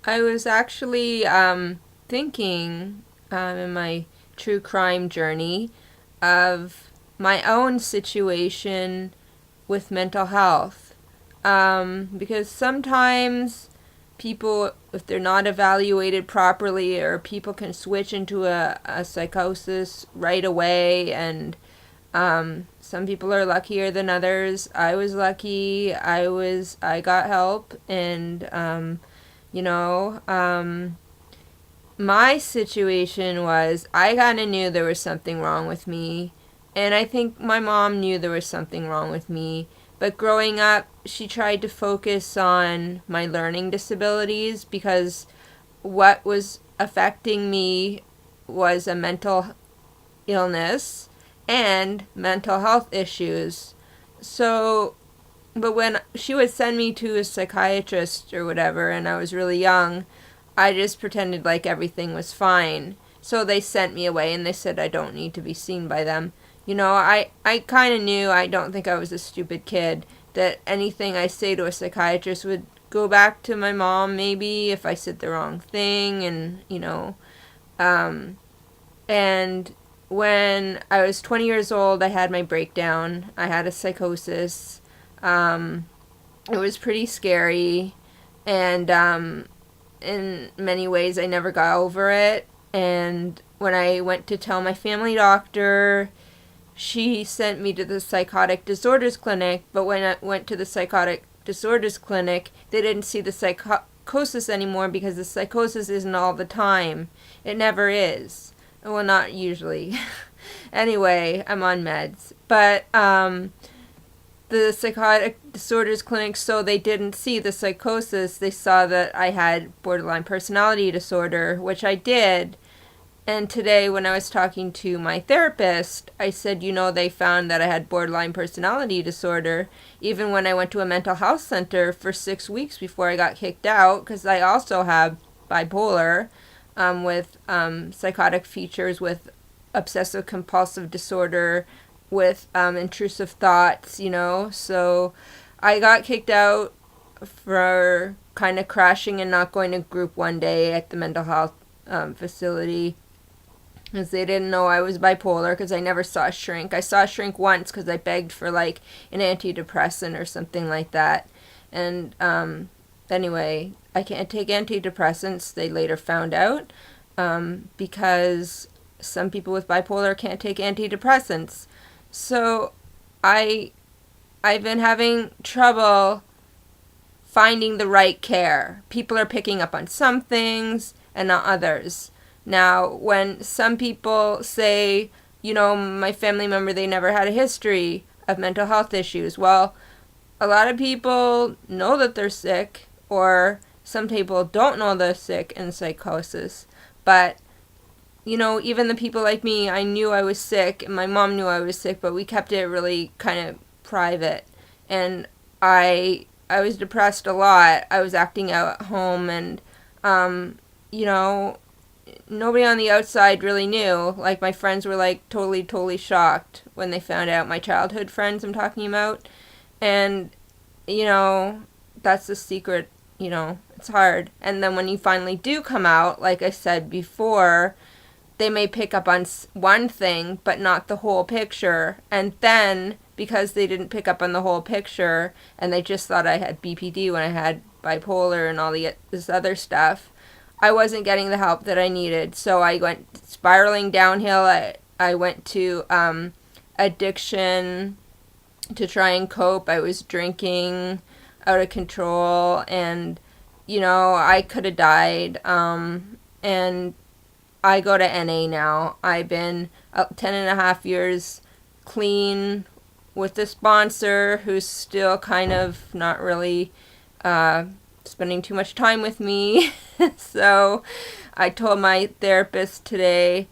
I was actually thinking in my true crime journey of my own situation with mental health. Because sometimes people, if they're not evaluated properly, or people can switch into a psychosis right away, and some people are luckier than others. I was lucky. I got help, and you know, my situation was I kind of knew there was something wrong with me, and I think my mom knew there was something wrong with me. But growing up, she tried to focus on my learning disabilities because what was affecting me was a mental illness and mental health issues. So, but when she would send me to a psychiatrist or whatever, and I was really young, I just pretended like everything was fine. So they sent me away and they said I don't need to be seen by them. I kind of knew, I don't think I was a stupid kid, that anything I say to a psychiatrist would go back to my mom maybe if I said the wrong thing, um, and when I was 20 years old, I had my breakdown. I had a psychosis. Um, it was pretty scary, and in many ways, I never got over it. And when I went to tell my family doctor, she sent me to the psychotic disorders clinic. But when I went to the psychotic disorders clinic, they didn't see the psychosis anymore because the psychosis isn't all the time. It never is. Well, not usually. Anyway, I'm on meds. But the psychotic disorders clinic, so they didn't see the psychosis. They saw that I had borderline personality disorder, which I did. And today, when I was talking to my therapist, I said, they found that I had borderline personality disorder, even when I went to a mental health center for 6 weeks before I got kicked out, because I also have bipolar, with psychotic features, with obsessive compulsive disorder, with intrusive thoughts, So I got kicked out for kind of crashing and not going to group one day at the mental health facility, because they didn't know I was bipolar, because I never saw a shrink. I saw a shrink once because I begged for like an antidepressant or something like that. And anyway, I can't take antidepressants, they later found out, because some people with bipolar can't take antidepressants. So I I've been having trouble finding the right care. People are picking up on some things and not others. Now, when some people say, my family member, they never had a history of mental health issues, well, a lot of people know that they're sick, or some people don't know they're sick in psychosis. But, even the people like me, I knew I was sick, and my mom knew I was sick, but we kept it really kind of private. And I was depressed a lot. I was acting out at home, and, you know, nobody on the outside really knew. Like, my friends were, like, totally, totally shocked when they found out. My childhood friends I'm talking about. And, you know, that's the secret, it's hard. And then when you finally do come out, like I said before, they may pick up on one thing, but not the whole picture. And then, because they didn't pick up on the whole picture, and they just thought I had BPD when I had bipolar and all this other stuff, I wasn't getting the help that I needed. So I went spiraling downhill. I went to addiction to try and cope. I was drinking out of control, and, I could have died. And I go to NA now. I've been 10 and a half years clean with a sponsor who's still kind of not really spending too much time with me. So I told my therapist today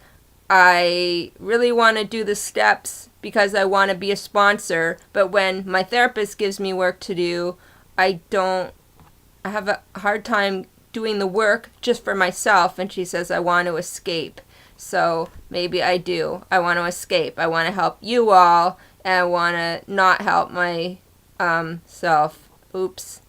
I really want to do the steps because I want to be a sponsor. But when my therapist gives me work to do, I have a hard time doing the work just for myself, and she says I want to escape. So maybe I do. I want to escape. I want to help you all, and I want to not help my self. Oops.